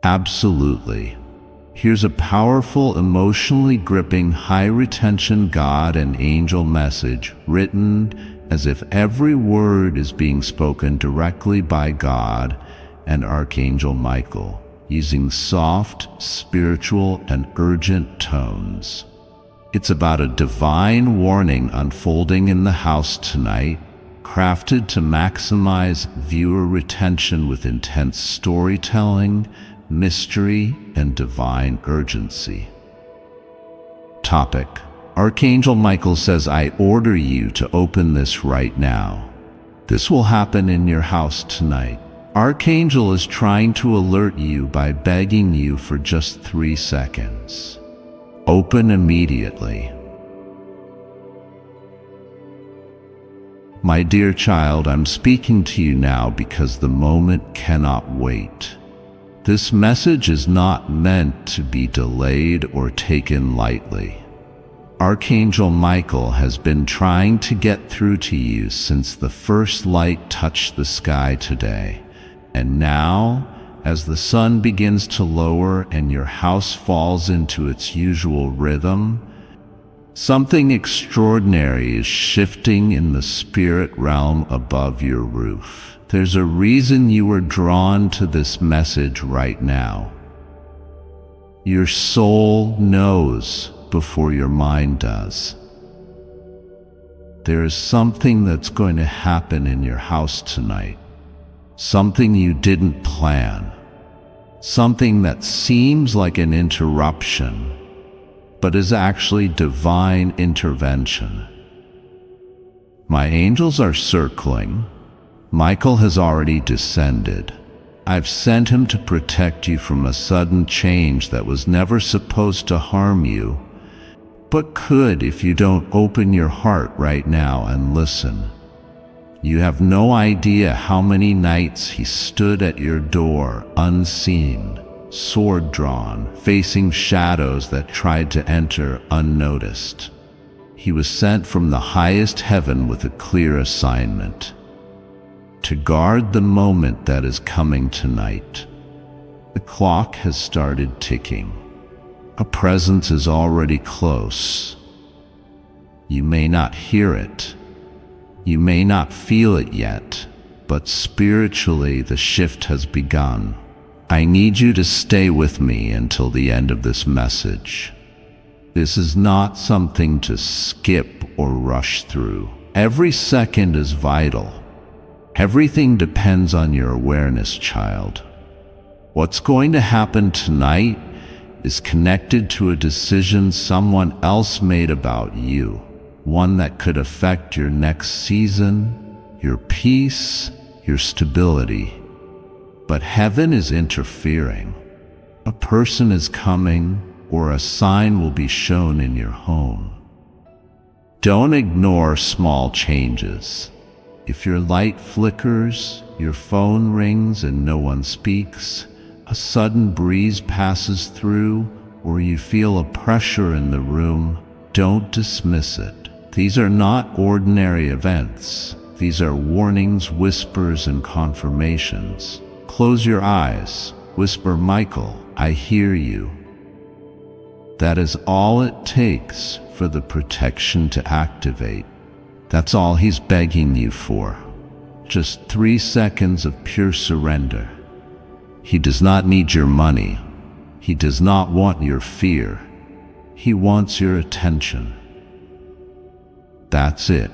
Absolutely. Here's a powerful, emotionally gripping, high-retention God and angel message written as if every word is being spoken directly by God and Archangel Michael, using soft, spiritual, and urgent tones. It's about a divine warning unfolding in the house tonight, crafted to maximize viewer retention with intense storytelling, mystery, and divine urgency. Topic: Archangel Michael says, "I order you to open this right now. This will happen in your house tonight." Archangel is trying to alert you by begging you for just 3 seconds. Open immediately. My dear child, I'm speaking to you now because the moment cannot wait. This message is not meant to be delayed or taken lightly. Archangel Michael has been trying to get through to you since the first light touched the sky today. And now, as the sun begins to lower and your house falls into its usual rhythm, something extraordinary is shifting in the spirit realm above your roof. There's a reason you were drawn to this message right now. Your soul knows before your mind does. There is something that's going to happen in your house tonight. Something you didn't plan. Something that seems like an interruption, but is actually divine intervention. My angels are circling. Michael has already descended. I've sent him to protect you from a sudden change that was never supposed to harm you, but could if you don't open your heart right now and listen. You have no idea how many nights he stood at your door, unseen, sword drawn, facing shadows that tried to enter unnoticed. He was sent from the highest heaven with a clear assignment: to guard the moment that is coming tonight. The clock has started ticking. A presence is already close. You may not hear it. You may not feel it yet, but spiritually the shift has begun. I need you to stay with me until the end of this message. This is not something to skip or rush through. Every second is vital. Everything depends on your awareness, child. What's going to happen tonight is connected to a decision someone else made about you, one that could affect your next season, your peace, your stability. But heaven is interfering. A person is coming, or a sign will be shown in your home. Don't ignore small changes. If your light flickers, your phone rings and no one speaks, a sudden breeze passes through, or you feel a pressure in the room, don't dismiss it. These are not ordinary events. These are warnings, whispers, and confirmations. Close your eyes. Whisper, "Michael, I hear you." That is all it takes for the protection to activate. That's all he's begging you for. Just 3 seconds of pure surrender. He does not need your money. He does not want your fear. He wants your attention. That's it.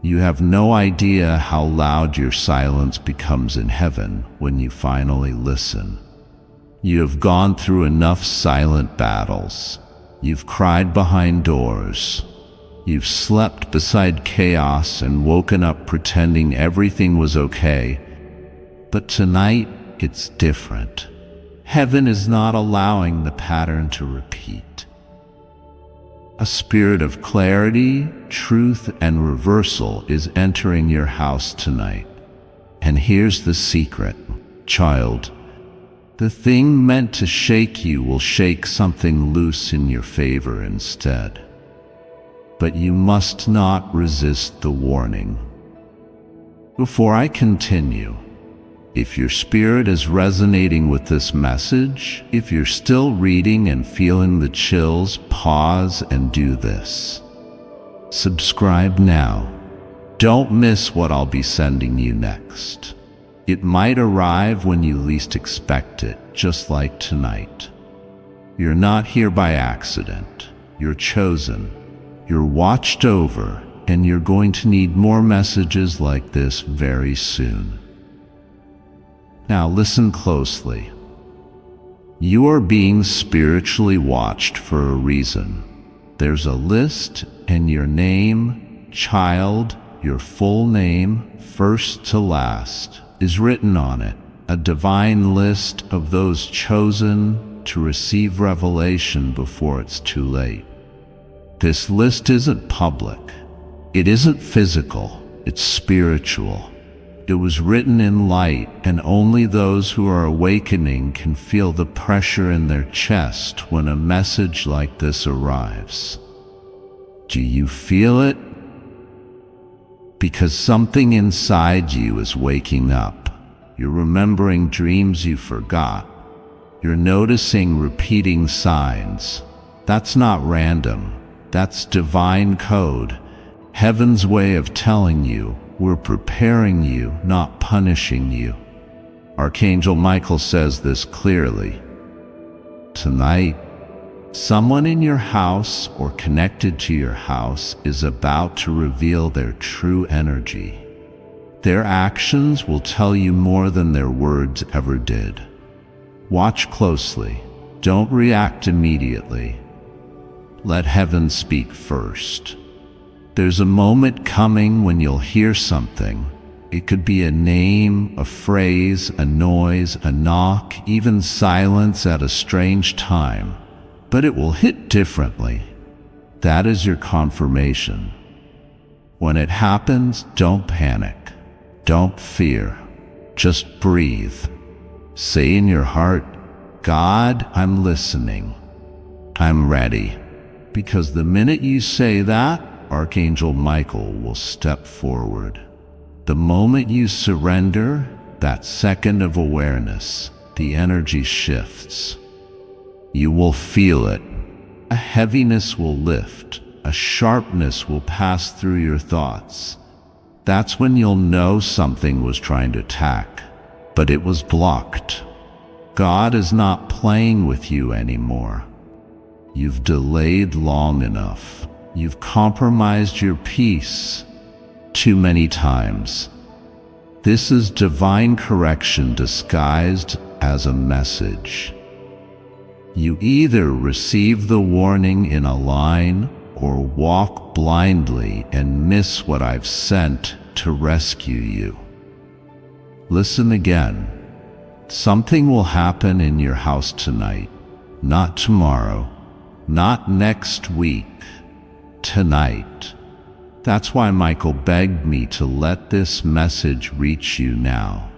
You have no idea how loud your silence becomes in heaven when you finally listen. You have gone through enough silent battles. You've cried behind doors. You've slept beside chaos and woken up pretending everything was okay. But tonight, it's different. Heaven is not allowing the pattern to repeat. A spirit of clarity, truth, and reversal is entering your house tonight. And here's the secret, child. The thing meant to shake you will shake something loose in your favor instead. But you must not resist the warning. Before I continue, If your spirit is resonating with this message, if you're still reading and feeling the chills, pause and do this. Subscribe now. Don't miss what I'll be sending you next. It might arrive when you least expect it, just like tonight. You're not here by accident. You're chosen. You're watched over, and you're going to need more messages like this very soon. Now listen closely. You are being spiritually watched for a reason. There's a list, and your name, child, your full name, first to last, is written on it. A divine list of those chosen to receive revelation before it's too late. This list isn't public. It isn't physical. It's spiritual. It was written in light, and only those who are awakening can feel the pressure in their chest when a message like this arrives. Do you feel it? Because something inside you is waking up. You're remembering dreams you forgot. You're noticing repeating signs. That's not random. That's divine code. Heaven's way of telling you, we're preparing you, not punishing you. Archangel Michael says this clearly. Tonight, someone in your house or connected to your house is about to reveal their true energy. Their actions will tell you more than their words ever did. Watch closely. Don't react immediately. Let heaven speak first. There's a moment coming when you'll hear something. It could be a name, a phrase, a noise, a knock, even silence at a strange time. But it will hit differently. That is your confirmation. When it happens, don't panic. Don't fear. Just breathe. Say in your heart, God, I'm listening. I'm ready. Because the minute you say that, Archangel Michael will step forward. The moment you surrender, that second of awareness, the energy shifts. You will feel it. A heaviness will lift. A sharpness will pass through your thoughts. That's when you'll know something was trying to attack, but it was blocked. God is not playing with you anymore. You've delayed long enough. You've compromised your peace too many times. This is divine correction disguised as a message. You either receive the warning in a line or walk blindly and miss what I've sent to rescue you. Listen again. Something will happen in your house tonight, not tomorrow, not next week, tonight. That's why Michael begged me to let this message reach you now.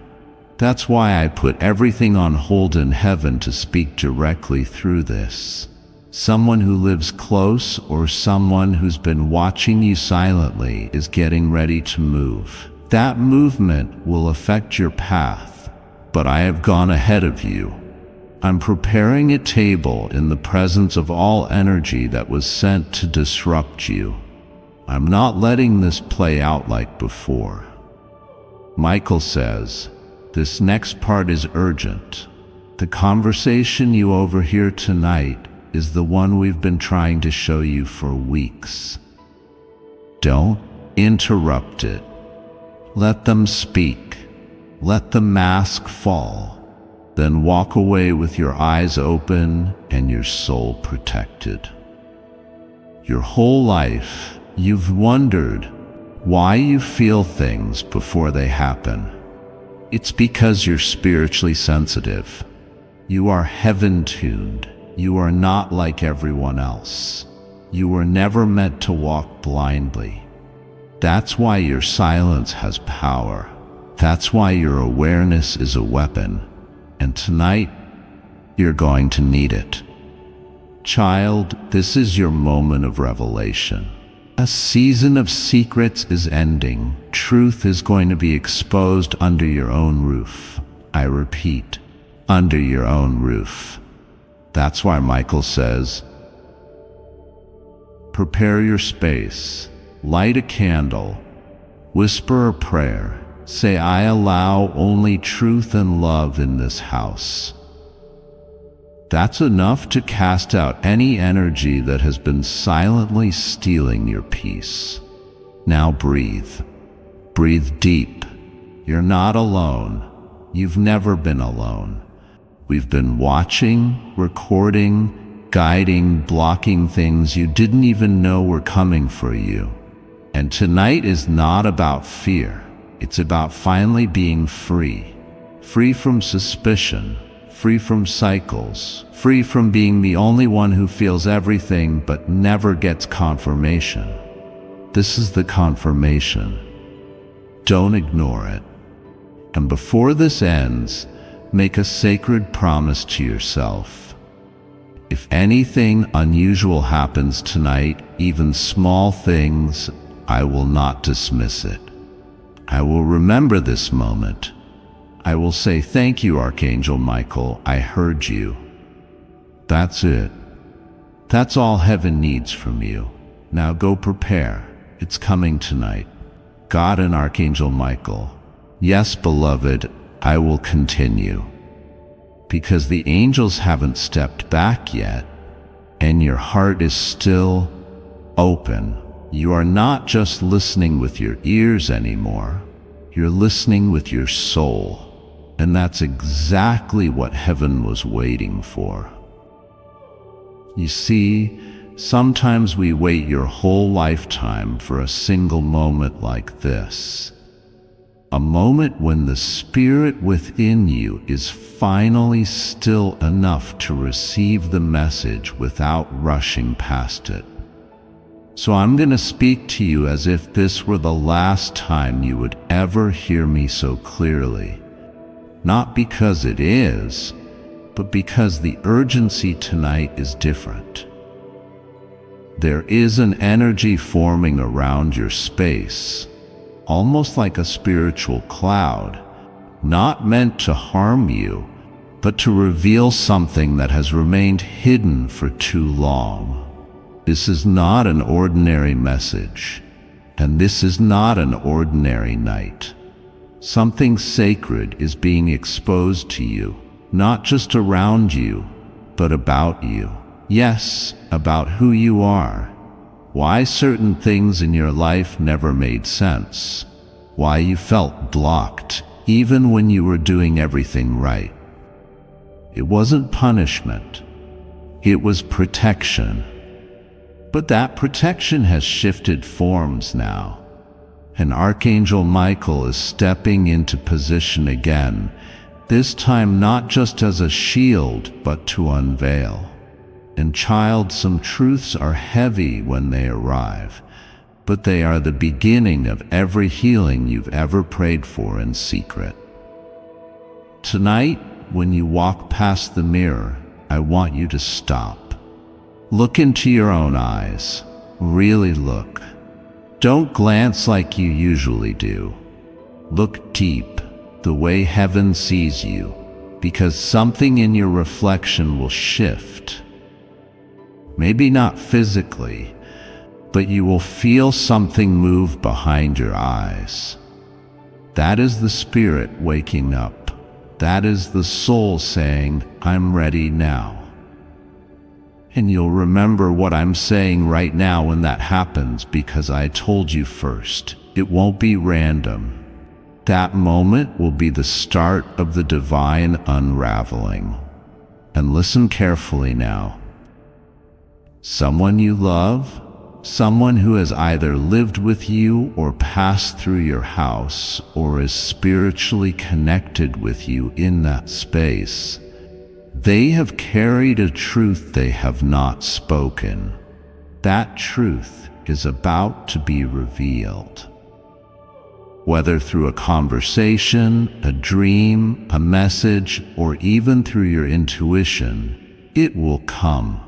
That's why I put everything on hold in heaven to speak directly through this. Someone who lives close or someone who's been watching you silently is getting ready to move. That movement will affect your path, but I have gone ahead of you. I'm preparing a table in the presence of all energy that was sent to disrupt you. I'm not letting this play out like before. Michael says, this next part is urgent. The conversation you overhear tonight is the one we've been trying to show you for weeks. Don't interrupt it. Let them speak. Let the mask fall. Then walk away with your eyes open and your soul protected. Your whole life, you've wondered why you feel things before they happen. It's because you're spiritually sensitive. You are heaven-tuned. You are not like everyone else. You were never meant to walk blindly. That's why your silence has power. That's why your awareness is a weapon. And tonight, you're going to need it. Child, this is your moment of revelation. A season of secrets is ending. Truth is going to be exposed under your own roof. I repeat, under your own roof. That's why Michael says, prepare your space, light a candle, whisper a prayer, say, I allow only truth and love in this house. That's enough to cast out any energy that has been silently stealing your peace. Now breathe. Breathe deep. You're not alone. You've never been alone. We've been watching, recording, guiding, blocking things you didn't even know were coming for you. And tonight is not about fear. It's about finally being free. Free from suspicion, free from cycles, free from being the only one who feels everything but never gets confirmation. This is the confirmation. Don't ignore it. And before this ends, make a sacred promise to yourself. If anything unusual happens tonight, even small things, I will not dismiss it. I will remember this moment. I will say, thank you, Archangel Michael, I heard you. That's it. That's all heaven needs from you. Now go prepare. It's coming tonight. God and Archangel Michael. Yes, beloved, I will continue. Because the angels haven't stepped back yet, and your heart is still open. You are not just listening with your ears anymore. You're listening with your soul. And that's exactly what heaven was waiting for. You see, sometimes we wait your whole lifetime for a single moment like this. A moment when the spirit within you is finally still enough to receive the message without rushing past it. So I'm going to speak to you as if this were the last time you would ever hear me so clearly. Not because it is, but because the urgency tonight is different. There is an energy forming around your space, almost like a spiritual cloud, not meant to harm you, but to reveal something that has remained hidden for too long. This is not an ordinary message, and this is not an ordinary night. Something sacred is being exposed to you, not just around you, but about you. Yes, about who you are. Why certain things in your life never made sense. Why you felt blocked, even when you were doing everything right. It wasn't punishment. It was protection. But that protection has shifted forms now. And Archangel Michael is stepping into position again, this time not just as a shield, but to unveil. And child, some truths are heavy when they arrive, but they are the beginning of every healing you've ever prayed for in secret. Tonight, when you walk past the mirror, I want you to stop. Look into your own eyes. Really look. Don't glance like you usually do. Look deep, the way heaven sees you, because something in your reflection will shift. Maybe not physically, but you will feel something move behind your eyes. That is the spirit waking up. That is the soul saying, I'm ready now. And you'll remember what I'm saying right now when that happens, because I told you first. It won't be random. That moment will be the start of the divine unraveling. And listen carefully now. Someone you love, someone who has either lived with you or passed through your house or is spiritually connected with you in that space, they have carried a truth they have not spoken. That truth is about to be revealed. Whether through a conversation, a dream, a message, or even through your intuition, it will come.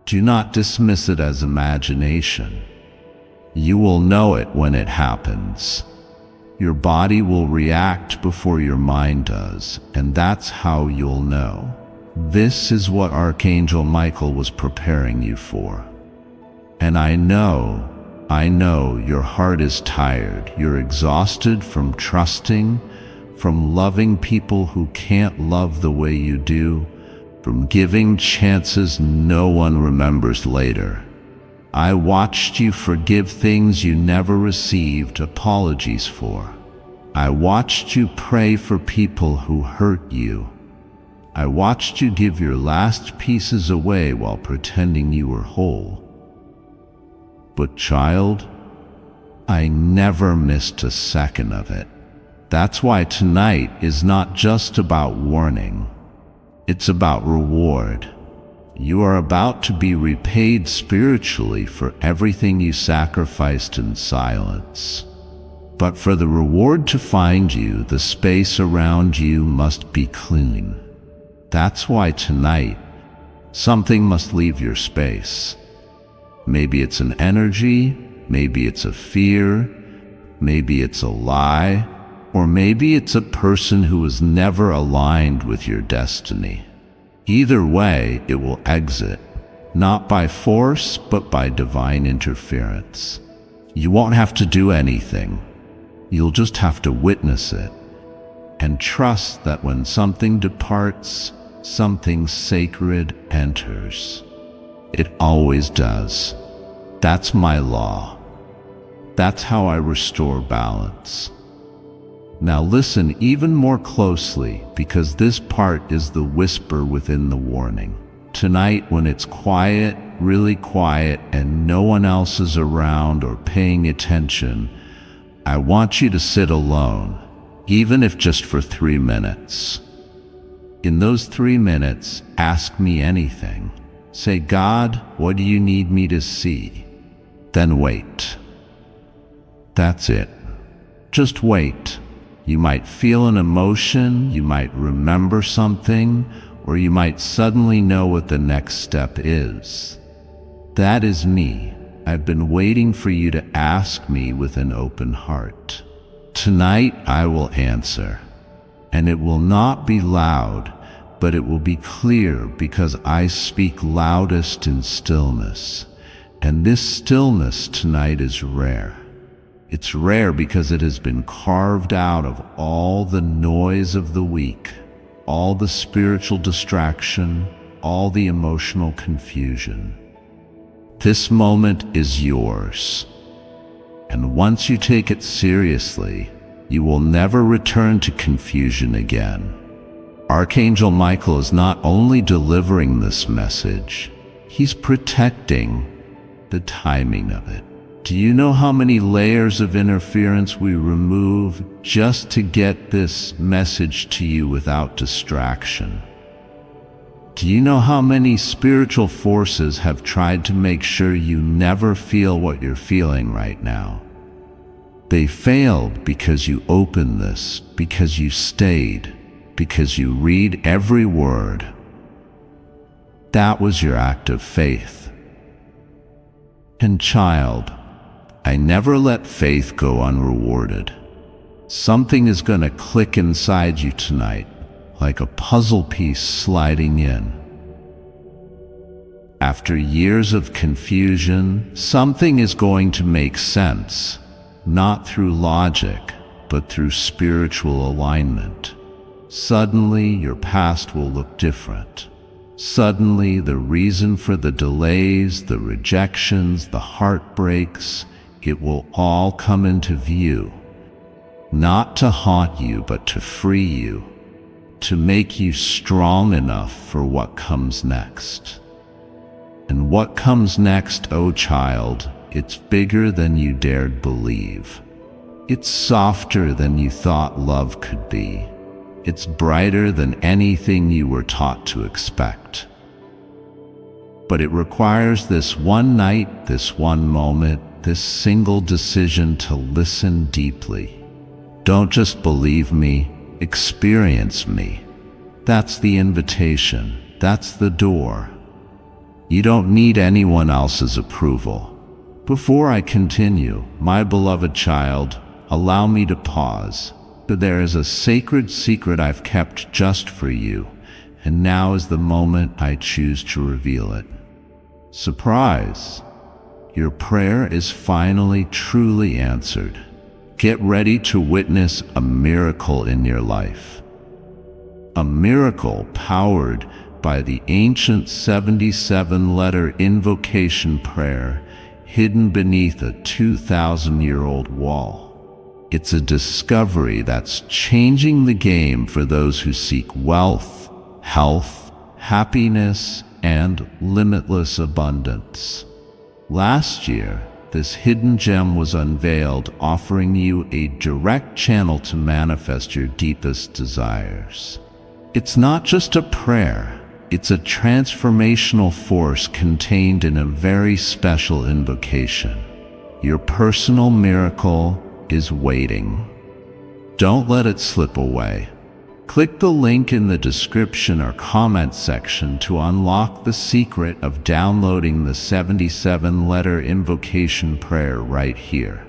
Do not dismiss it as imagination. You will know it when it happens. Your body will react before your mind does, and that's how you'll know. This is what Archangel Michael was preparing you for. And I know your heart is tired. You're exhausted from trusting, from loving people who can't love the way you do, from giving chances no one remembers later. I watched you forgive things you never received apologies for. I watched you pray for people who hurt you. I watched you give your last pieces away while pretending you were whole. But child, I never missed a second of it. That's why tonight is not just about warning. It's about reward. You are about to be repaid spiritually for everything you sacrificed in silence. But for the reward to find you, the space around you must be clean. That's why tonight, something must leave your space. Maybe it's an energy, maybe it's a fear, maybe it's a lie, or maybe it's a person who was never aligned with your destiny. Either way, it will exit, not by force, but by divine interference. You won't have to do anything. You'll just have to witness it and trust that when something departs, something sacred enters. It always does. That's my law. That's how I restore balance. Now listen even more closely, because this part is the whisper within the warning. Tonight, when it's quiet, really quiet, and no one else is around or paying attention, I want you to sit alone, even if just for 3 minutes. In those 3 minutes, ask me anything. Say, God, what do you need me to see? Then wait. That's it. Just wait. You might feel an emotion, you might remember something, or you might suddenly know what the next step is. That is me. I've been waiting for you to ask me with an open heart. Tonight I will answer, and it will not be loud, but it will be clear, because I speak loudest in stillness. And this stillness tonight is rare. It's rare because it has been carved out of all the noise of the week, all the spiritual distraction, all the emotional confusion. This moment is yours. And once you take it seriously, you will never return to confusion again. Archangel Michael is not only delivering this message, he's protecting the timing of it. Do you know how many layers of interference we remove just to get this message to you without distraction? Do you know how many spiritual forces have tried to make sure you never feel what you're feeling right now? They failed because you opened this, because you stayed, because you read every word. That was your act of faith. And child, I never let faith go unrewarded. Something is going to click inside you tonight, like a puzzle piece sliding in. After years of confusion, something is going to make sense, not through logic, but through spiritual alignment. Suddenly, your past will look different. Suddenly, the reason for the delays, the rejections, the heartbreaks, it will all come into view, not to haunt you, but to free you, to make you strong enough for what comes next. And what comes next, oh child, it's bigger than you dared believe. It's softer than you thought love could be. It's brighter than anything you were taught to expect. But it requires this one night, this one moment, this single decision to listen deeply. Don't just believe me, experience me. That's the invitation. That's the door. You don't need anyone else's approval. Before I continue, my beloved child, allow me to pause. There is a sacred secret I've kept just for you, and now is the moment I choose to reveal it. Surprise! Your prayer is finally truly answered. Get ready to witness a miracle in your life. A miracle powered by the ancient 77-letter invocation prayer hidden beneath a 2,000-year-old wall. It's a discovery that's changing the game for those who seek wealth, health, happiness, and limitless abundance. Last year, this hidden gem was unveiled, offering you a direct channel to manifest your deepest desires. It's not just a prayer, it's a transformational force contained in a very special invocation. Your personal miracle is waiting. Don't let it slip away. Click the link in the description or comment section to unlock the secret of downloading the 77-letter invocation prayer right here.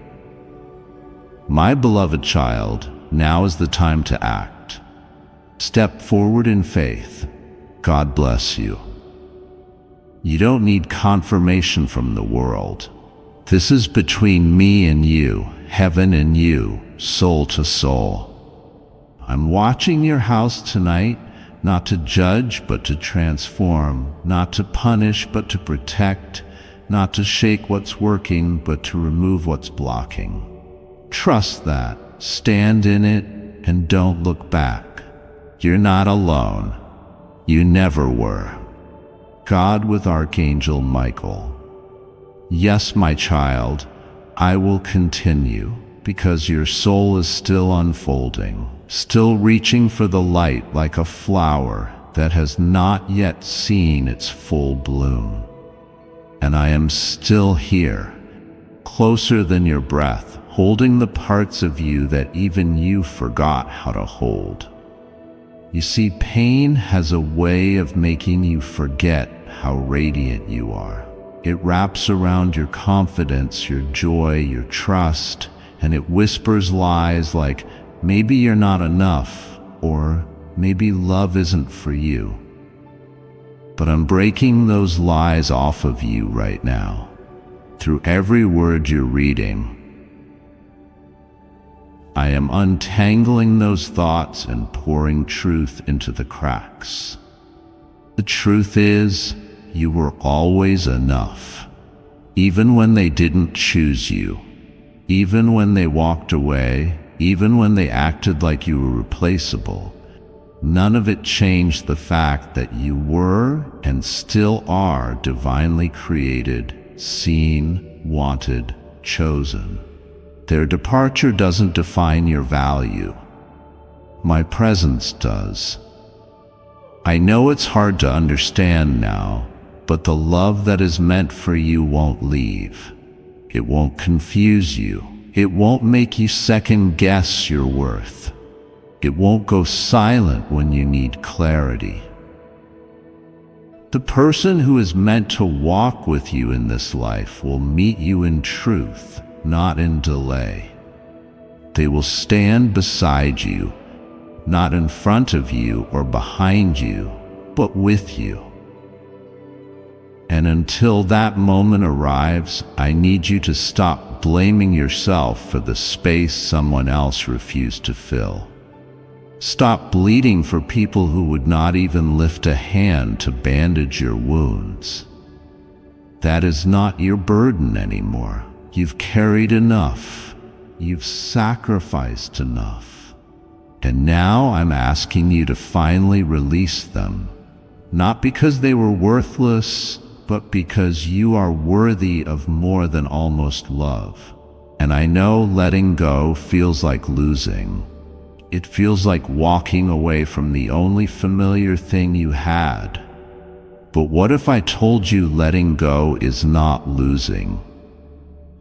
My beloved child, now is the time to act. Step forward in faith. God bless you. You don't need confirmation from the world. This is between me and you, heaven and you, soul to soul. I'm watching your house tonight, not to judge, but to transform, not to punish, but to protect, not to shake what's working, but to remove what's blocking. Trust that, stand in it, and don't look back. You're not alone. You never were. God with Archangel Michael. Yes, my child, I will continue, because your soul is still unfolding, still reaching for the light like a flower that has not yet seen its full bloom. And I am still here, closer than your breath, holding the parts of you that even you forgot how to hold. You see, pain has a way of making you forget how radiant you are. It wraps around your confidence, your joy, your trust, and it whispers lies like, maybe you're not enough, or maybe love isn't for you. But I'm breaking those lies off of you right now. Through every word you're reading, I am untangling those thoughts and pouring truth into the cracks. The truth is, you were always enough. Even when they didn't choose you, even when they walked away, even when they acted like you were replaceable, none of it changed the fact that you were and still are divinely created, seen, wanted, chosen. Their departure doesn't define your value. My presence does. I know it's hard to understand now, but the love that is meant for you won't leave. It won't confuse you. It won't make you second-guess your worth. It won't go silent when you need clarity. The person who is meant to walk with you in this life will meet you in truth, not in delay. They will stand beside you, not in front of you or behind you, but with you. And until that moment arrives, I need you to stop blaming yourself for the space someone else refused to fill. Stop bleeding for people who would not even lift a hand to bandage your wounds. That is not your burden anymore. You've carried enough. You've sacrificed enough. And now I'm asking you to finally release them. Not because they were worthless, but because you are worthy of more than almost love. And I know letting go feels like losing. It feels like walking away from the only familiar thing you had. But what if I told you letting go is not losing?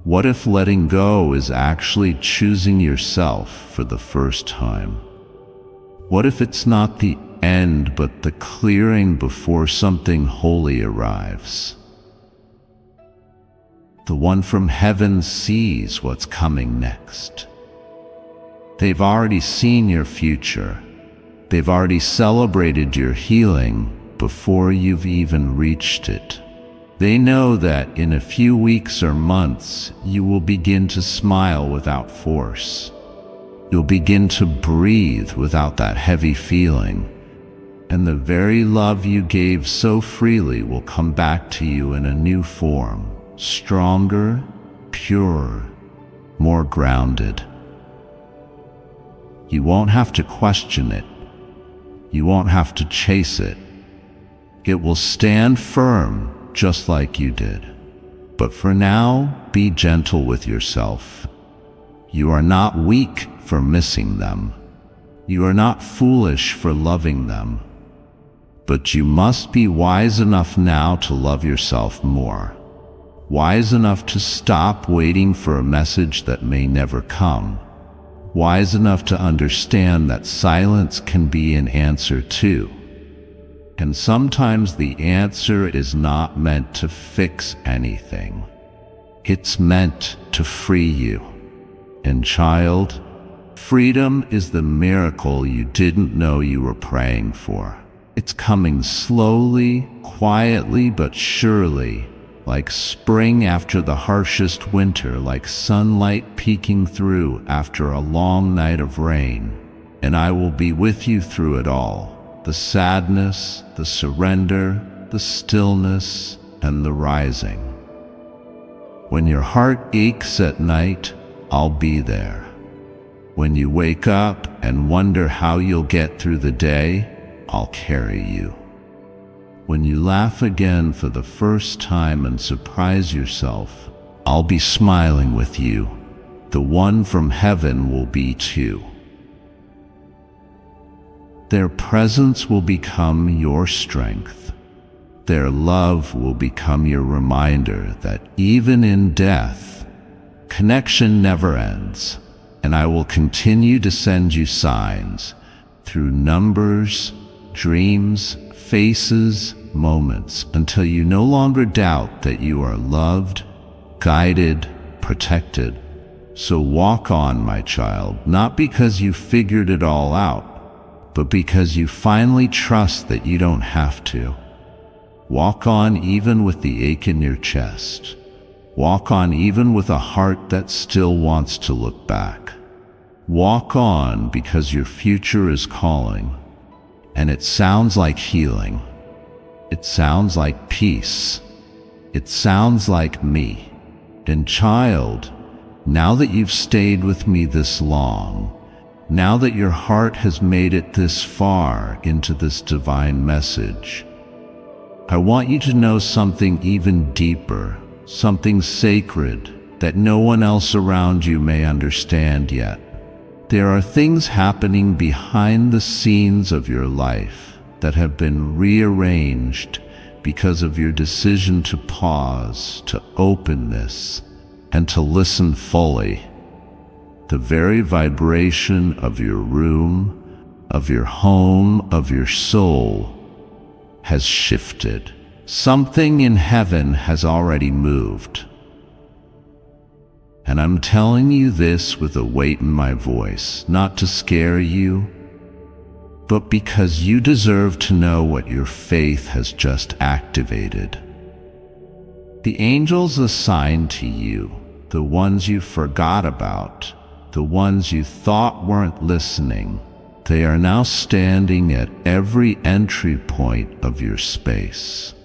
What if letting go is actually choosing yourself for the first time? What if it's not the end, but the clearing before something holy arrives? The one from heaven sees what's coming next. They've already seen your future. They've already celebrated your healing before you've even reached it. They know that in a few weeks or months, you will begin to smile without force. You'll begin to breathe without that heavy feeling, and the very love you gave so freely will come back to you in a new form, stronger, purer, more grounded. You won't have to question it. You won't have to chase it. It will stand firm just like you did. But for now, be gentle with yourself. You are not weak for missing them. You are not foolish for loving them. But you must be wise enough now to love yourself more. Wise enough to stop waiting for a message that may never come. Wise enough to understand that silence can be an answer too. And sometimes the answer is not meant to fix anything. It's meant to free you. And child, freedom is the miracle you didn't know you were praying for. It's coming slowly, quietly, but surely, like spring after the harshest winter, like sunlight peeking through after a long night of rain. And I will be with you through it all. The sadness, the surrender, the stillness, and the rising. When your heart aches at night, I'll be there. When you wake up and wonder how you'll get through the day, I'll carry you. When you laugh again for the first time and surprise yourself, I'll be smiling with you. The one from heaven will be too. Their presence will become your strength. Their love will become your reminder that even in death, connection never ends, and I will continue to send you signs through numbers, dreams, faces, moments, until you no longer doubt that you are loved, guided, protected. So walk on, my child, not because you figured it all out, but because you finally trust that you don't have to. Walk on even with the ache in your chest. Walk on even with a heart that still wants to look back. Walk on because your future is calling, and it sounds like healing. It sounds like peace. It sounds like me. And child, now that you've stayed with me this long, now that your heart has made it this far into this divine message, I want you to know something even deeper, something sacred that no one else around you may understand yet. There are things happening behind the scenes of your life that have been rearranged because of your decision to pause, to open this, and to listen fully. The very vibration of your room, of your home, of your soul has shifted. Something in heaven has already moved. And I'm telling you this with a weight in my voice, not to scare you, but because you deserve to know what your faith has just activated. The angels assigned to you, the ones you forgot about, the ones you thought weren't listening, they are now standing at every entry point of your space.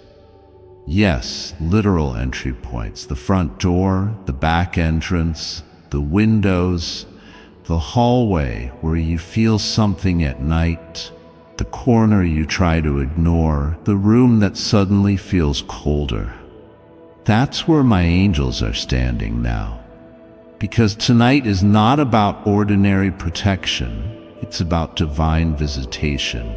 Yes, literal entry points, the front door, the back entrance, the windows, the hallway where you feel something at night, the corner you try to ignore, the room that suddenly feels colder. That's where my angels are standing now. Because tonight is not about ordinary protection, it's about divine visitation.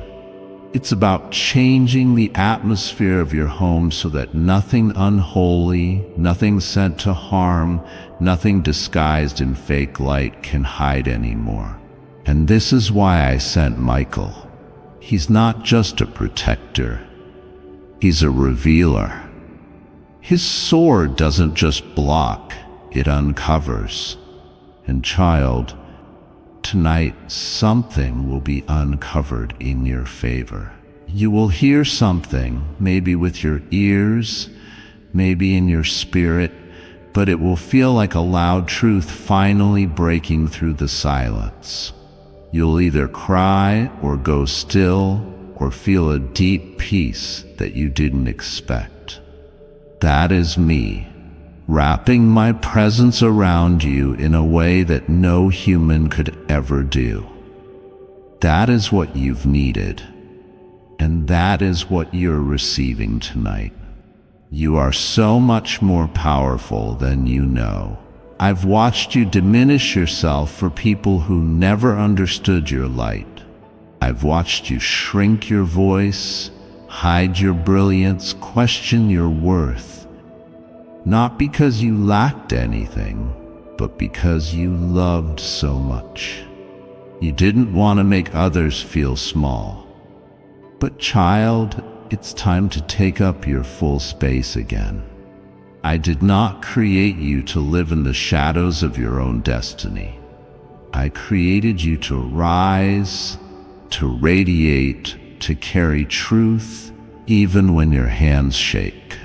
It's about changing the atmosphere of your home so that nothing unholy, nothing sent to harm, nothing disguised in fake light can hide anymore. And this is why I sent Michael. He's not just a protector. He's a revealer. His sword doesn't just block, it uncovers. And child, tonight something will be uncovered in your favor. You will hear something, maybe with your ears, maybe in your spirit, but it will feel like a loud truth finally breaking through the silence. You'll either cry or go still or feel a deep peace that you didn't expect. That is me, wrapping my presence around you in a way that no human could ever do. That is what you've needed, and that is what you're receiving tonight. You are so much more powerful than you know. I've watched you diminish yourself for people who never understood your light. I've watched you shrink your voice, hide your brilliance, question your worth. Not because you lacked anything, but because you loved so much. You didn't want to make others feel small. But child, it's time to take up your full space again. I did not create you to live in the shadows of your own destiny. I created you to rise, to radiate, to carry truth, even when your hands shake.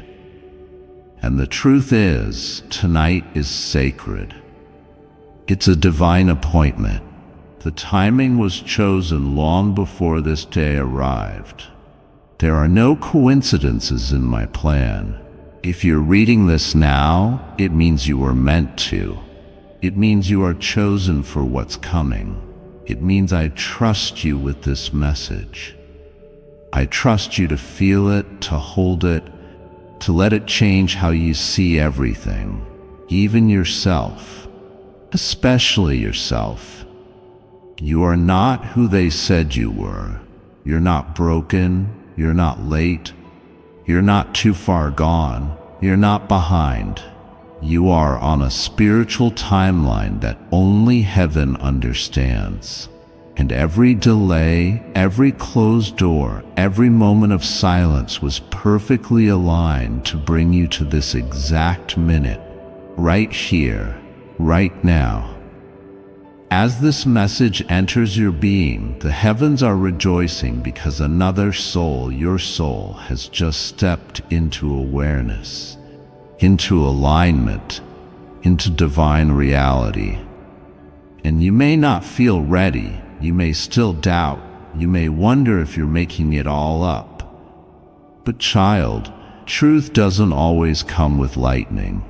And the truth is, tonight is sacred. It's a divine appointment. The timing was chosen long before this day arrived. There are no coincidences in my plan. If you're reading this now, it means you were meant to. It means you are chosen for what's coming. It means I trust you with this message. I trust you to feel it, to hold it, to let it change how you see everything, even yourself, especially yourself. You are not who they said you were. You're not broken. You're not late. You're not too far gone. You're not behind. You are on a spiritual timeline that only heaven understands. And every delay, every closed door, every moment of silence was perfectly aligned to bring you to this exact minute, right here, right now. As this message enters your being, the heavens are rejoicing because another soul, your soul, has just stepped into awareness, into alignment, into divine reality. And you may not feel ready, you may still doubt, you may wonder if you're making it all up. But child, truth doesn't always come with lightning.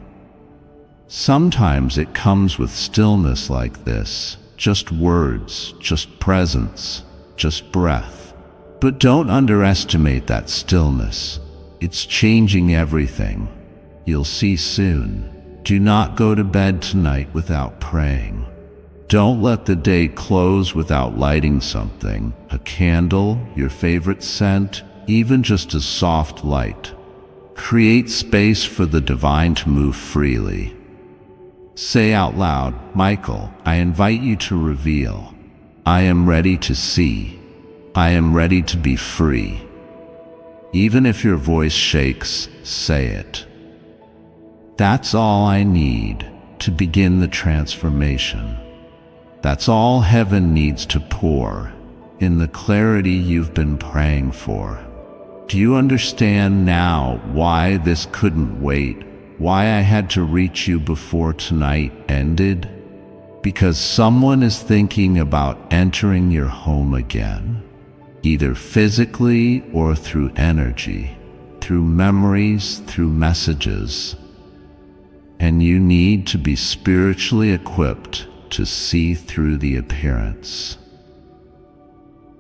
Sometimes it comes with stillness like this, just words, just presence, just breath. But don't underestimate that stillness. It's changing everything. You'll see soon. Do not go to bed tonight without praying. Don't let the day close without lighting something, a candle, your favorite scent, even just a soft light. Create space for the divine to move freely. Say out loud, Michael, I invite you to reveal. I am ready to see. I am ready to be free. Even if your voice shakes, say it. That's all I need to begin the transformation. That's all heaven needs to pour in the clarity you've been praying for. Do you understand now why this couldn't wait? Why I had to reach you before tonight ended? Because someone is thinking about entering your home again, either physically or through energy, through memories, through messages. And you need to be spiritually equipped to see through the appearance.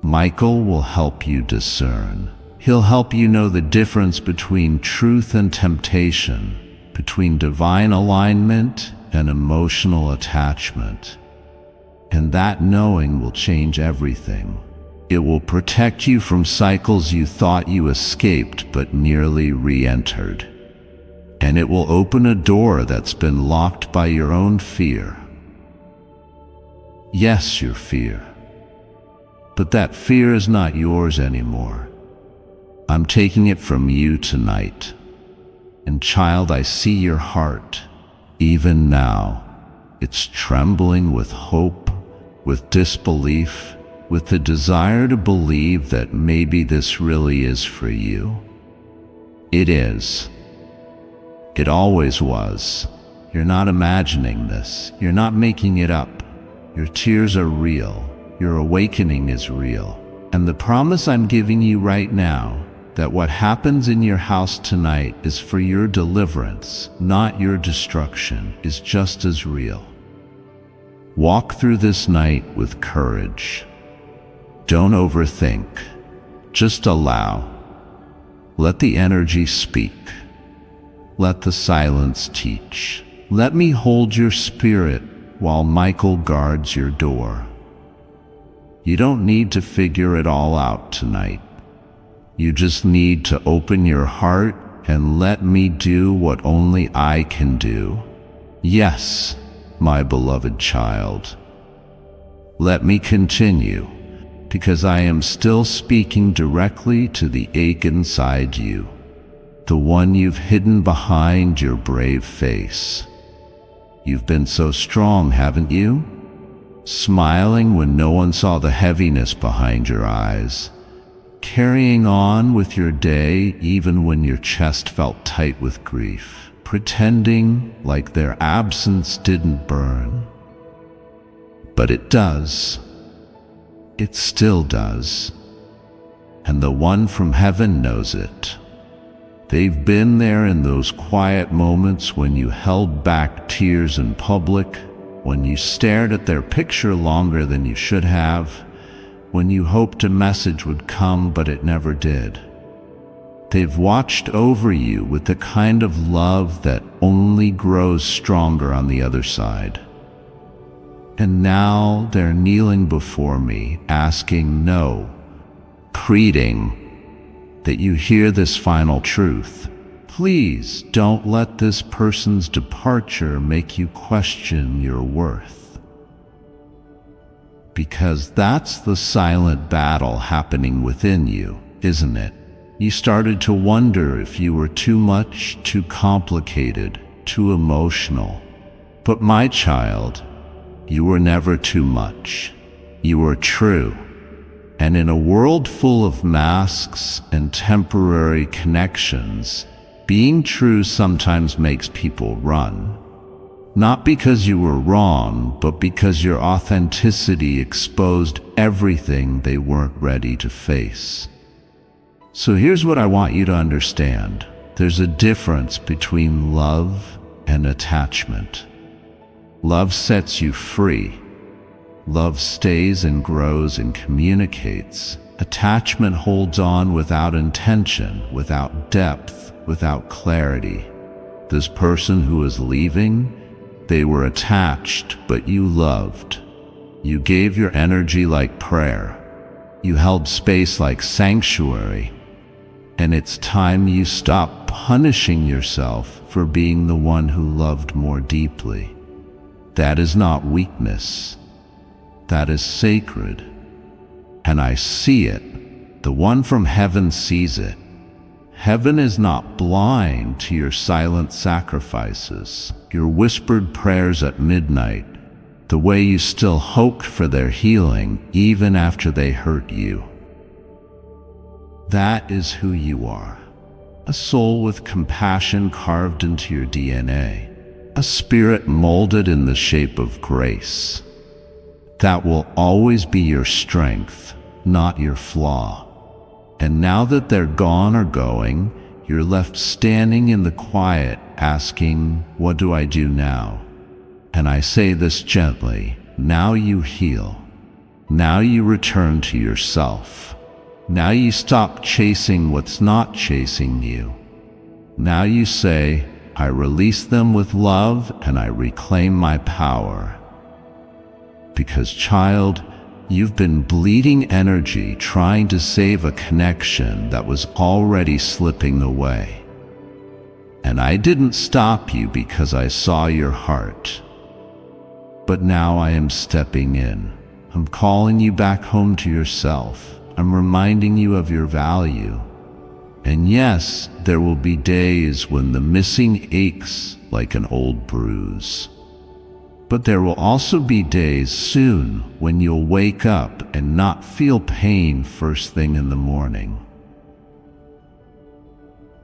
Michael will help you discern. He'll help you know the difference between truth and temptation, between divine alignment and emotional attachment. And that knowing will change everything. It will protect you from cycles you thought you escaped but nearly re-entered. And it will open a door that's been locked by your own fear. Yes, your fear. But that fear is not yours anymore. I'm taking it from you tonight. And child, I see your heart. Even now, it's trembling with hope, with disbelief, with the desire to believe that maybe this really is for you. It is. It always was. You're not imagining this. You're not making it up. Your tears are real. Your awakening is real. And the promise I'm giving you right now, that what happens in your house tonight is for your deliverance, not your destruction, is just as real. Walk through this night with courage. Don't overthink. Just allow. Let the energy speak. Let the silence teach. Let me hold your spirit while Michael guards your door. You don't need to figure it all out tonight. You just need to open your heart and let me do what only I can do. Yes, my beloved child. Let me continue, because I am still speaking directly to the ache inside you, the one you've hidden behind your brave face. You've been so strong, haven't you? Smiling when no one saw the heaviness behind your eyes, carrying on with your day even when your chest felt tight with grief, pretending like their absence didn't burn. But it does. It still does. And the one from heaven knows it. They've been there in those quiet moments when you held back tears in public, when you stared at their picture longer than you should have, when you hoped a message would come but it never did. They've watched over you with the kind of love that only grows stronger on the other side. And now they're kneeling before me, asking, no, pleading that you hear this final truth. Please don't let this person's departure make you question your worth. Because that's the silent battle happening within you, isn't it? You started to wonder if you were too much, too complicated, too emotional. But my child, you were never too much. You were true. And in a world full of masks and temporary connections, being true sometimes makes people run. Not because you were wrong, but because your authenticity exposed everything they weren't ready to face. So here's what I want you to understand. There's a difference between love and attachment. Love sets you free. Love stays and grows and communicates. Attachment holds on without intention, without depth, without clarity. This person who is leaving, they were attached, but you loved. You gave your energy like prayer. You held space like sanctuary. And it's time you stop punishing yourself for being the one who loved more deeply. That is not weakness. That is sacred. And I see it. The one from heaven sees it. Heaven is not blind to your silent sacrifices, your whispered prayers at midnight, the way you still hope for their healing even after they hurt you. That is who you are. A soul with compassion carved into your DNA. A spirit molded in the shape of grace. That will always be your strength, not your flaw. And now that they're gone or going, you're left standing in the quiet asking, what do I do now? And I say this gently, now you heal. Now you return to yourself. Now you stop chasing what's not chasing you. Now you say, I release them with love and I reclaim my power. Because, child, you've been bleeding energy trying to save a connection that was already slipping away. And I didn't stop you because I saw your heart. But now I am stepping in. I'm calling you back home to yourself. I'm reminding you of your value. And yes, there will be days when the missing aches like an old bruise. But there will also be days soon when you'll wake up and not feel pain first thing in the morning.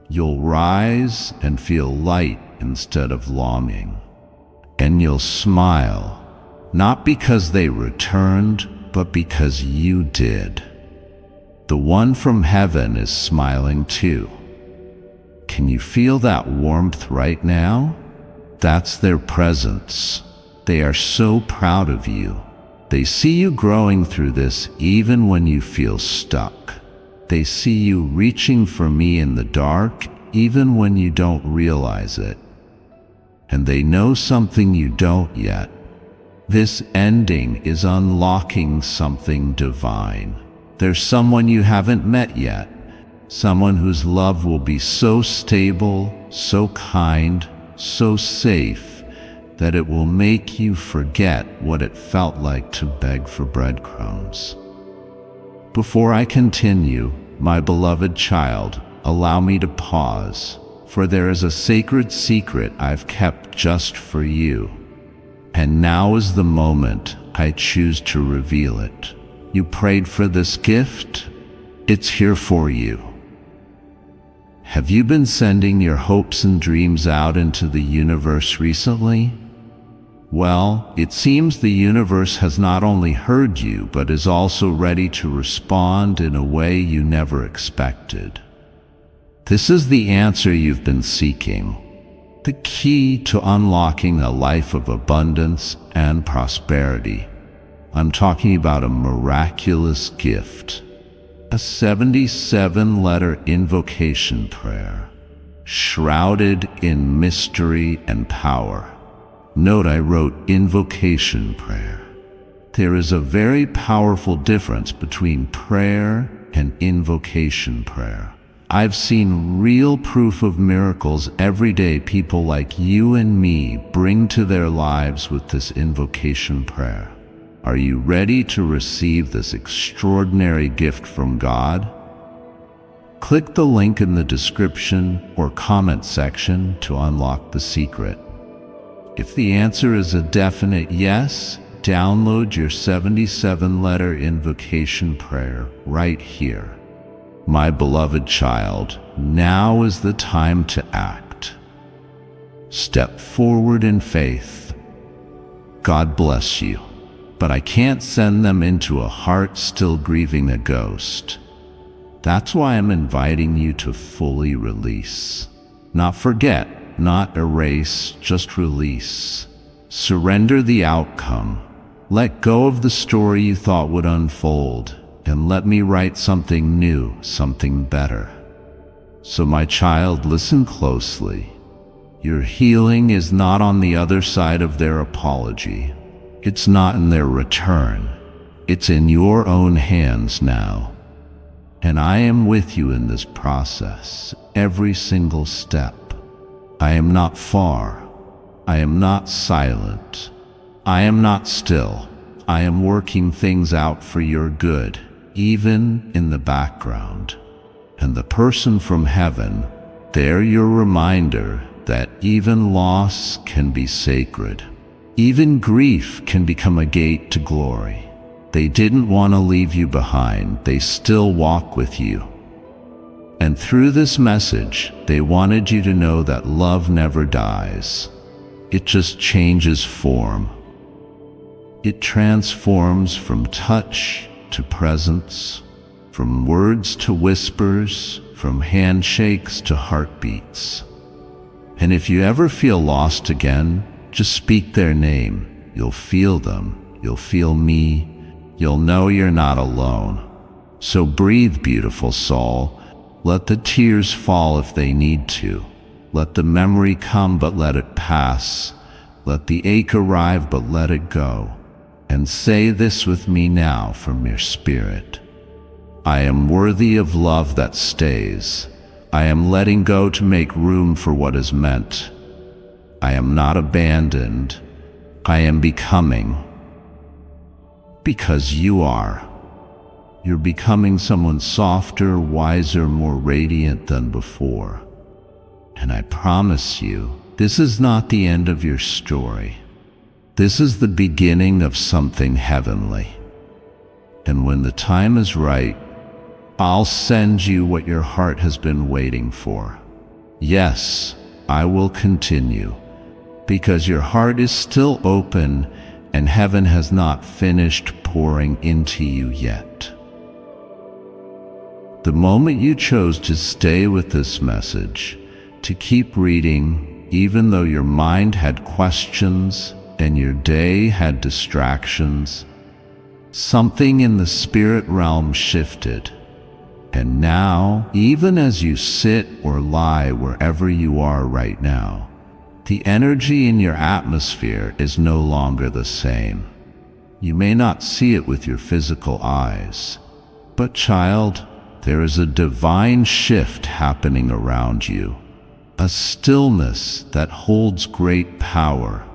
You'll rise and feel light instead of longing. And you'll smile, not because they returned, but because you did. The one from heaven is smiling too. Can you feel that warmth right now? That's their presence. They are so proud of you. They see you growing through this even when you feel stuck. They see you reaching for me in the dark even when you don't realize it. And they know something you don't yet. This ending is unlocking something divine. There's someone you haven't met yet, someone whose love will be so stable, so kind, so safe, that it will make you forget what it felt like to beg for breadcrumbs. Before I continue, my beloved child, allow me to pause, for there is a sacred secret I've kept just for you. And now is the moment I choose to reveal it. You prayed for this gift? It's here for you. Have you been sending your hopes and dreams out into the universe recently? Well, it seems the universe has not only heard you, but is also ready to respond in a way you never expected. This is the answer you've been seeking, the key to unlocking a life of abundance and prosperity. I'm talking about a miraculous gift, a 77-letter invocation prayer, shrouded in mystery and power. Note I wrote invocation prayer. There is a very powerful difference between prayer and invocation prayer. I've seen real proof of miracles every day people like you and me bring to their lives with this invocation prayer. Are you ready to receive this extraordinary gift from God? Click the link in the description or comment section to unlock the secret. If the answer is a definite yes, download your 77-letter invocation prayer right here. My beloved child, now is the time to act. Step forward in faith. God bless you, but I can't send them into a heart still grieving a ghost. That's why I'm inviting you to fully release. Not forget, not erase, just release. Surrender the outcome. Let go of the story you thought would unfold, and let me write something new, something better. So my child, listen closely. Your healing is not on the other side of their apology. It's not in their return. It's in your own hands now. And I am with you in this process, every single step. I am not far. I am not silent. I am not still. I am working things out for your good, even in the background. And the person from heaven, they're your reminder that even loss can be sacred. Even grief can become a gate to glory. They didn't want to leave you behind. They still walk with you. And through this message, they wanted you to know that love never dies. It just changes form. It transforms from touch to presence, from words to whispers, from handshakes to heartbeats. And if you ever feel lost again, just speak their name. You'll feel them. You'll feel me. You'll know you're not alone. So breathe, beautiful soul. Let the tears fall if they need to. Let the memory come, but let it pass. Let the ache arrive, but let it go. And say this with me now from your spirit. I am worthy of love that stays. I am letting go to make room for what is meant. I am not abandoned. I am becoming. Because you are. You're becoming someone softer, wiser, more radiant than before. And I promise you, this is not the end of your story. This is the beginning of something heavenly. And when the time is right, I'll send you what your heart has been waiting for. Yes, I will continue, because your heart is still open and heaven has not finished pouring into you yet. The moment you chose to stay with this message, to keep reading, even though your mind had questions and your day had distractions, something in the spirit realm shifted. And now, even as you sit or lie wherever you are right now, the energy in your atmosphere is no longer the same. You may not see it with your physical eyes, but child, there is a divine shift happening around you, a stillness that holds great power,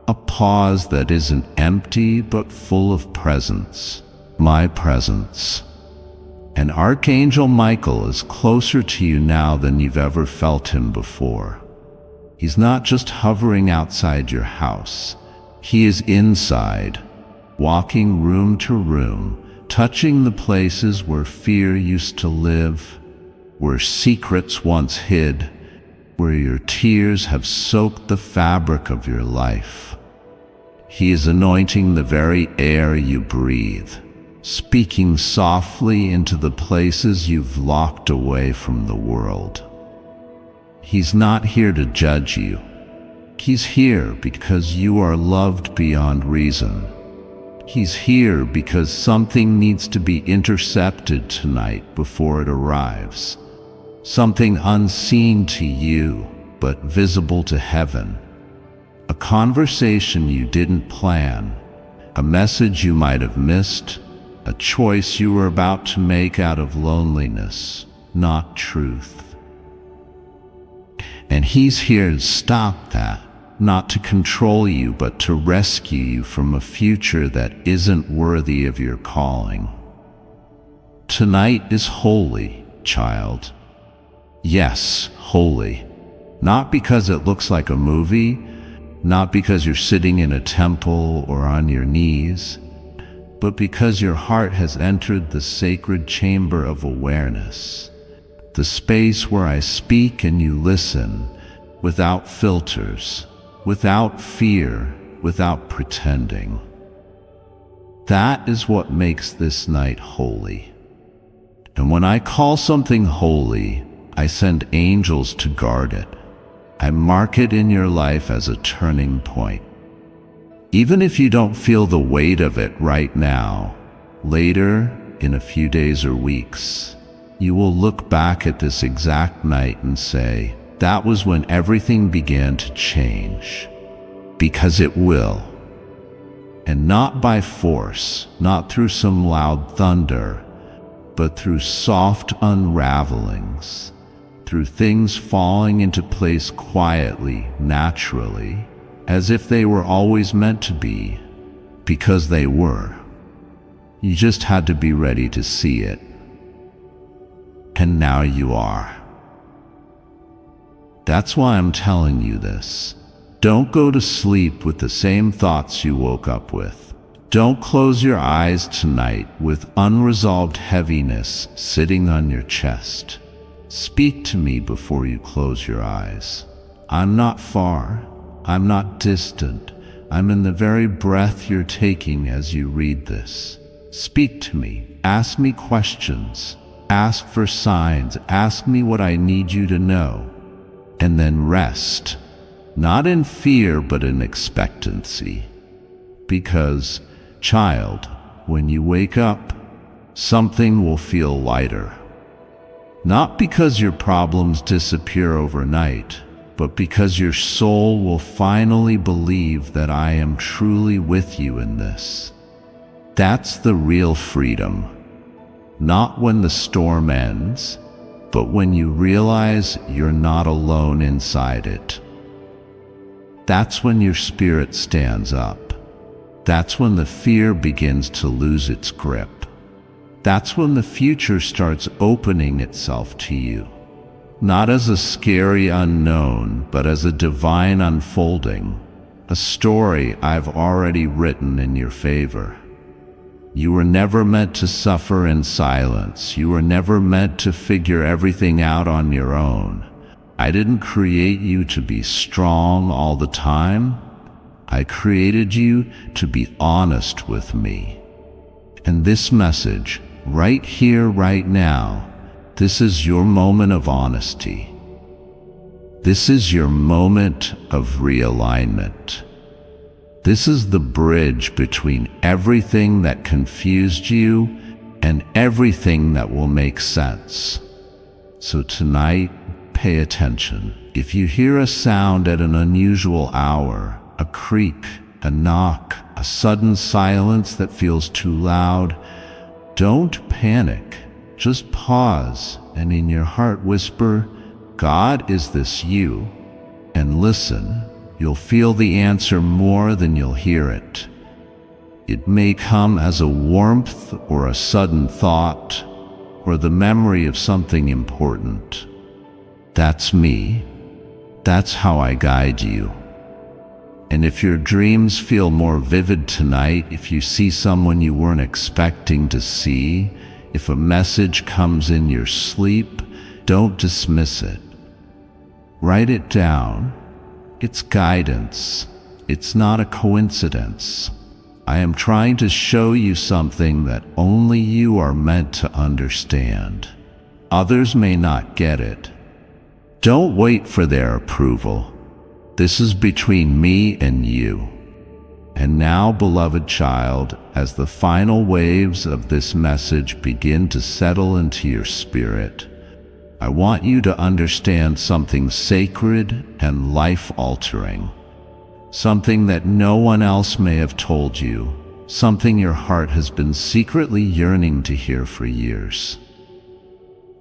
a pause that isn't empty but full of presence, my presence. And Archangel Michael is closer to you now than you've ever felt him before. He's not just hovering outside your house. He is inside, walking room to room, touching the places where fear used to live, where secrets once hid, where your tears have soaked the fabric of your life. He is anointing the very air you breathe, speaking softly into the places you've locked away from the world. He's not here to judge you. He's here because you are loved beyond reason. He's here because something needs to be intercepted tonight before it arrives. Something unseen to you, but visible to heaven. A conversation you didn't plan, a message you might have missed, a choice you were about to make out of loneliness, not truth. And he's here to stop that, not to control you, but to rescue you from a future that isn't worthy of your calling. Tonight is holy, child. Yes, holy. Not because it looks like a movie, not because you're sitting in a temple or on your knees, but because your heart has entered the sacred chamber of awareness, the space where I speak and you listen, without filters, without fear, without pretending. That is what makes this night holy. And when I call something holy, I send angels to guard it. I mark it in your life as a turning point. Even if you don't feel the weight of it right now, later, in a few days or weeks, you will look back at this exact night and say, that was when everything began to change. Because it will. And not by force, not through some loud thunder, but through soft unravelings, through things falling into place quietly, naturally, as if they were always meant to be, because they were. You just had to be ready to see it. And now you are. That's why I'm telling you this. Don't go to sleep with the same thoughts you woke up with. Don't close your eyes tonight with unresolved heaviness sitting on your chest. Speak to me before you close your eyes. I'm not far. I'm not distant. I'm in the very breath you're taking as you read this. Speak to me. Ask me questions. Ask for signs. Ask me what I need you to know. And then rest. Not in fear, but in expectancy. Because, child, when you wake up, something will feel lighter. Not because your problems disappear overnight, but because your soul will finally believe that I am truly with you in this. That's the real freedom. Not when the storm ends, but when you realize you're not alone inside it. That's when your spirit stands up. That's when the fear begins to lose its grip. that's when the future starts opening itself to you. Not as a scary unknown, but as a divine unfolding, a story I've already written in your favor. You were never meant to suffer in silence. You were never meant to figure everything out on your own. I didn't create you to be strong all the time. I created you to be honest with me. And this message, right here, right now, this is your moment of honesty. This is your moment of realignment. This is the bridge between everything that confused you and everything that will make sense. So tonight, pay attention. If you hear a sound at an unusual hour, a creak, a knock, a sudden silence that feels too loud, don't panic. Just pause and in your heart whisper, "God, is this you?" And listen. You'll feel the answer more than you'll hear it. It may come as a warmth or a sudden thought or the memory of something important. That's me. That's how I guide you. And if your dreams feel more vivid tonight, if you see someone you weren't expecting to see, if a message comes in your sleep, don't dismiss it. Write it down. It's guidance. It's not a coincidence. I am trying to show you something that only you are meant to understand. Others may not get it. Don't wait for their approval. This is between me and you. And now, beloved child, as the final waves of this message begin to settle into your spirit, I want you to understand something sacred and life-altering, something that no one else may have told you, something your heart has been secretly yearning to hear for years.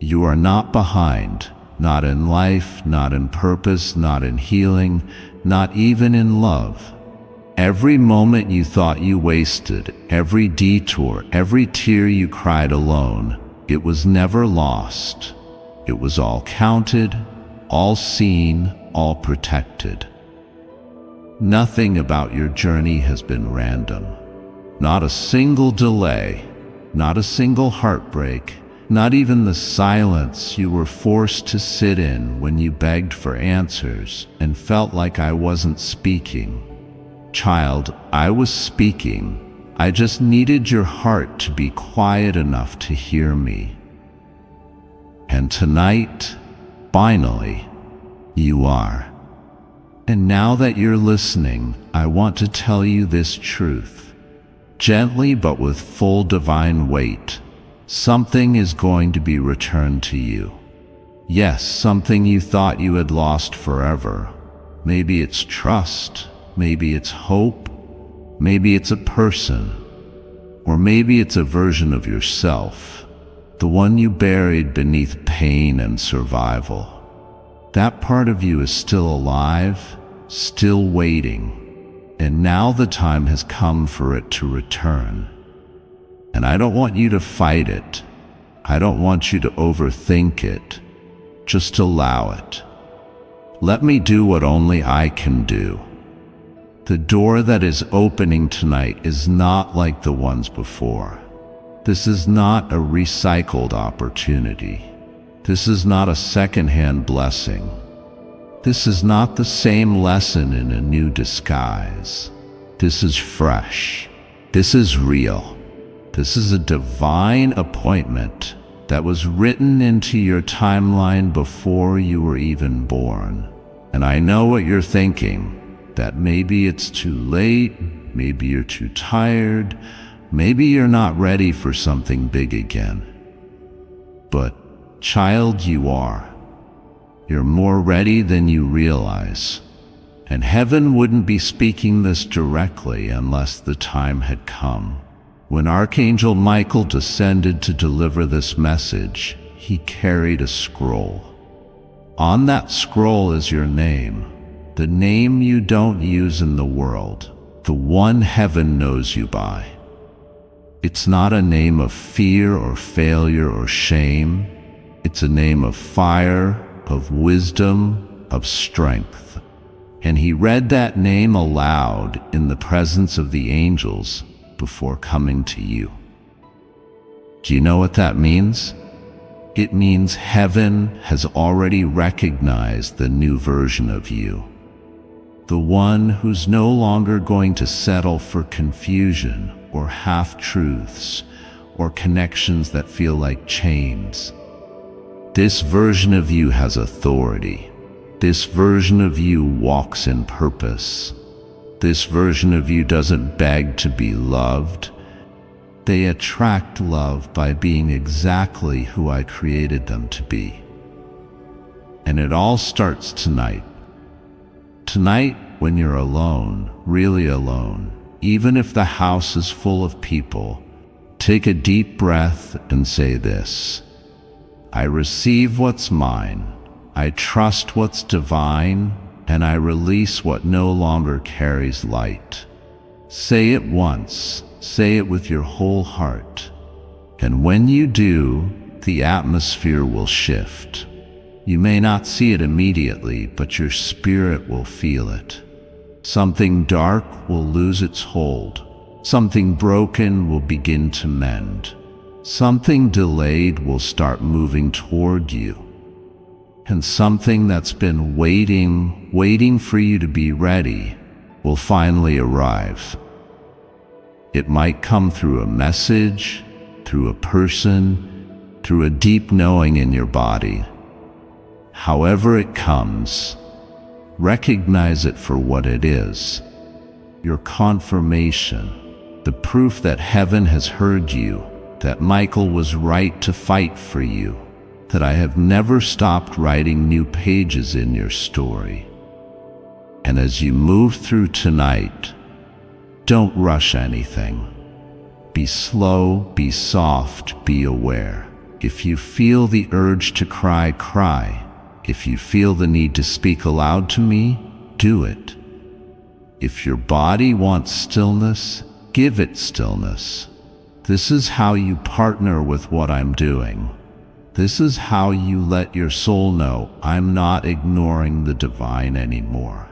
You are not behind, not in life, not in purpose, not in healing, not even in love. Every moment you thought you wasted, every detour, every tear you cried alone, it was never lost. It was all counted, all seen, all protected. Nothing about your journey has been random. Not a single delay, not a single heartbreak, not even the silence you were forced to sit in when you begged for answers and felt like I wasn't speaking. Child, I was speaking. I just needed your heart to be quiet enough to hear me. And tonight, finally, you are. And now that you're listening, I want to tell you this truth. Gently but with full divine weight, something is going to be returned to you. Yes, something you thought you had lost forever. Maybe it's trust. Maybe it's hope, maybe it's a person, or maybe it's a version of yourself, the one you buried beneath pain and survival. That part of you is still alive, still waiting, and now the time has come for it to return. And I don't want you to fight it. I don't want you to overthink it. Just allow it. Let me do what only I can do. The door that is opening tonight is not like the ones before. This is not a recycled opportunity. This is not a second-hand blessing. This is not the same lesson in a new disguise. This is fresh. This is real. This is a divine appointment that was written into your timeline before you were even born. And I know what you're thinking. That maybe it's too late, maybe you're too tired, maybe you're not ready for something big again. But, child, you are. You're more ready than you realize. And heaven wouldn't be speaking this directly unless the time had come. When Archangel Michael descended to deliver this message, he carried a scroll. On that scroll is your name. The name you don't use in the world, the one heaven knows you by. It's not a name of fear or failure or shame. It's a name of fire, of wisdom, of strength. And he read that name aloud in the presence of the angels before coming to you. Do you know what that means? It means heaven has already recognized the new version of you. The one who's no longer going to settle for confusion or half-truths or connections that feel like chains. This version of you has authority. This version of you walks in purpose. This version of you doesn't beg to be loved. They attract love by being exactly who I created them to be. And it all starts tonight. Tonight, when you're alone, really alone, even if the house is full of people, take a deep breath and say this: I receive what's mine, I trust what's divine, and I release what no longer carries light. Say it once, say it with your whole heart. And when you do, the atmosphere will shift. You may not see it immediately, but your spirit will feel it. Something dark will lose its hold. Something broken will begin to mend. Something delayed will start moving toward you. And something that's been waiting for you to be ready, will finally arrive. It might come through a message, through a person, through a deep knowing in your body. However it comes, recognize it for what it is. Your confirmation, the proof that heaven has heard you, that Michael was right to fight for you, that I have never stopped writing new pages in your story. And as you move through tonight, don't rush anything. Be slow, be soft, be aware. If you feel the urge to cry, cry. If you feel the need to speak aloud to me, do it. If your body wants stillness, give it stillness. This is how you partner with what I'm doing. This is how you let your soul know I'm not ignoring the divine anymore.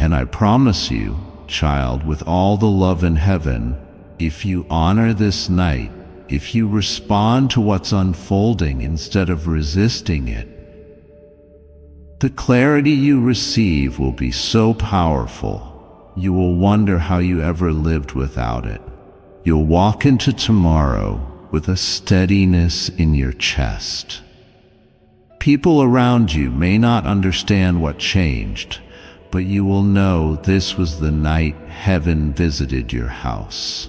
And I promise you, child, with all the love in heaven, if you honor this night, if you respond to what's unfolding instead of resisting it, the clarity you receive will be so powerful, you will wonder how you ever lived without it. You'll walk into tomorrow with a steadiness in your chest. People around you may not understand what changed, but you will know this was the night heaven visited your house.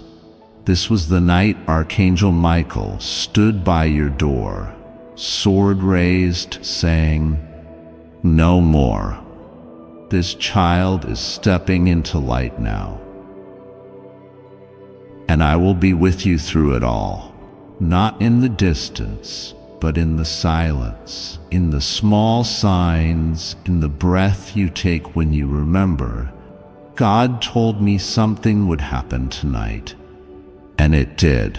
This was the night Archangel Michael stood by your door, sword raised, saying, "No more. This child is stepping into light now. And I will be with you through it all, not in the distance, but in the silence, in the small signs, in the breath you take when you remember, God told me something would happen tonight." And it did.